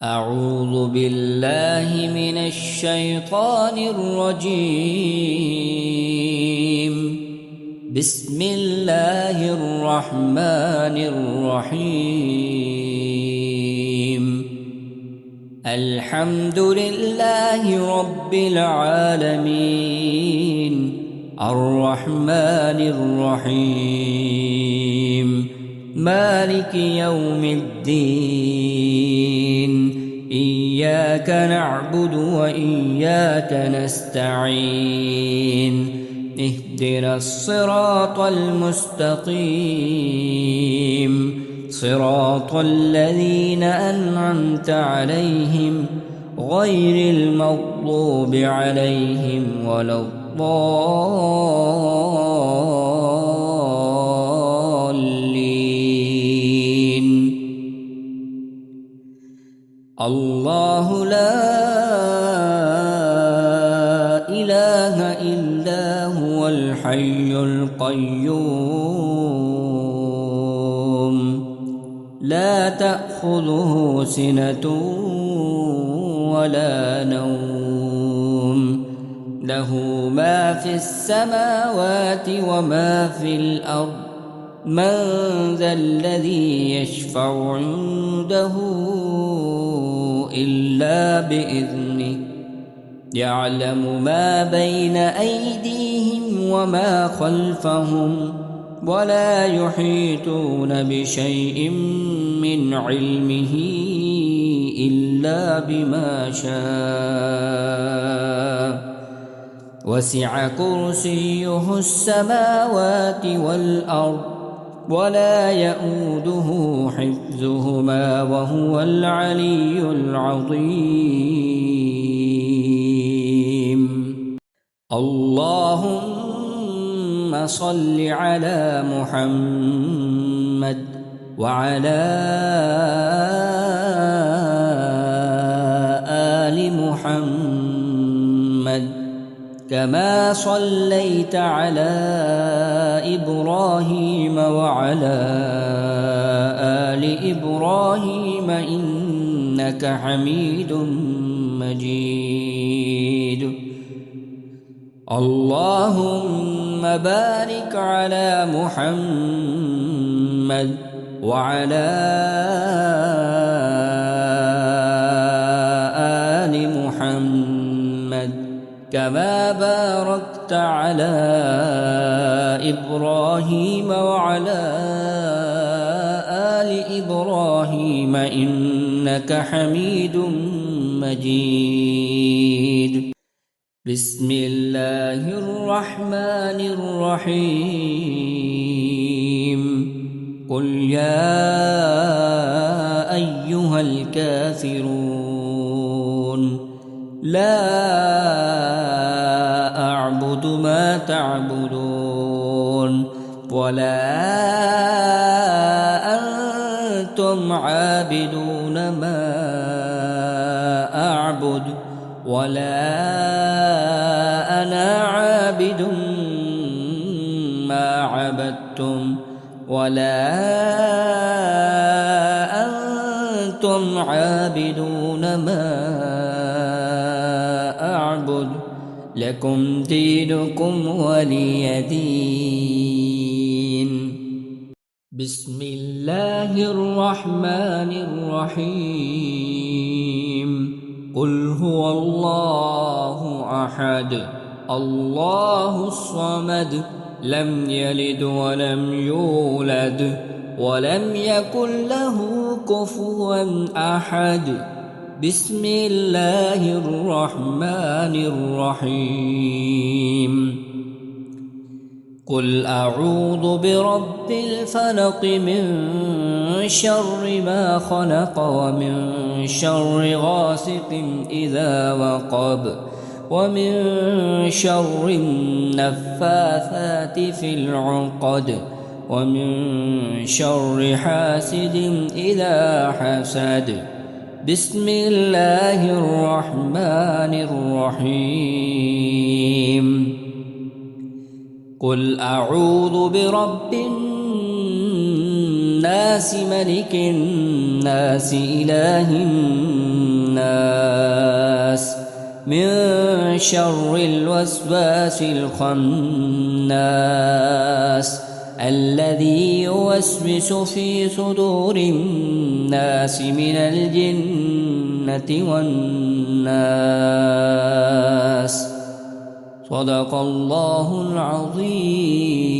أعوذ بالله من الشيطان الرجيم. بسم الله الرحمن الرحيم. الحمد لله رب العالمين، الرحمن الرحيم، مالك يوم الدين. إياك نعبد وإياك نستعين. اهدنا الصراط المستقيم، صراط الذين أنعمت عليهم غير المغضوب عليهم ولا الضالين. الله لا إله إلا هو الحي القيوم، لا تأخذه سنة ولا نوم، له ما في السماوات وما في الأرض. من ذا الذي يشفع عنده إلا بإذنه؟ يعلم ما بين أيديهم وما خلفهم، ولا يحيطون بشيء من علمه إلا بما شاء. وسع كرسيه السماوات والأرض، ولا يئوده حفظهما وهو العلي العظيم. اللهم صل على محمد وعلى آل محمد، كما صليت على إبراهيم وعلى آل إبراهيم إنك حميد مجيد. اللهم بارك على محمد وعلى آل محمد، كما باركت على إبراهيم وعلى آل إبراهيم إنك حميد مجيد. بسم الله الرحمن الرحيم. قل يا أيها الكافرون، لا أعبد ما تعبدون، ولا أنتم عابدون ما أعبد، ولا أنا عابد ما عبدتم، ولا أنتم عابدون ما أعبد. لكم دينكم ولي دين. بسم الله الرحمن الرحيم. قل هو الله أحد، الله الصمد، لم يلد ولم يولد ولم يكن له كفوا أحد. بسم الله الرحمن الرحيم. قل أعوذ برب الفلق، من شر ما خلق، ومن شر غاسق إذا وقب، ومن شر النفاثات في العقد، ومن شر حاسد إذا حسد. بسم الله الرحمن الرحيم. قل أعوذ برب الناس، الناس ملك الناس إله الناس من شر الوسواس الخناس الذي يوسوس في صدور الناس من الجنة والناس. صدق الله العظيم.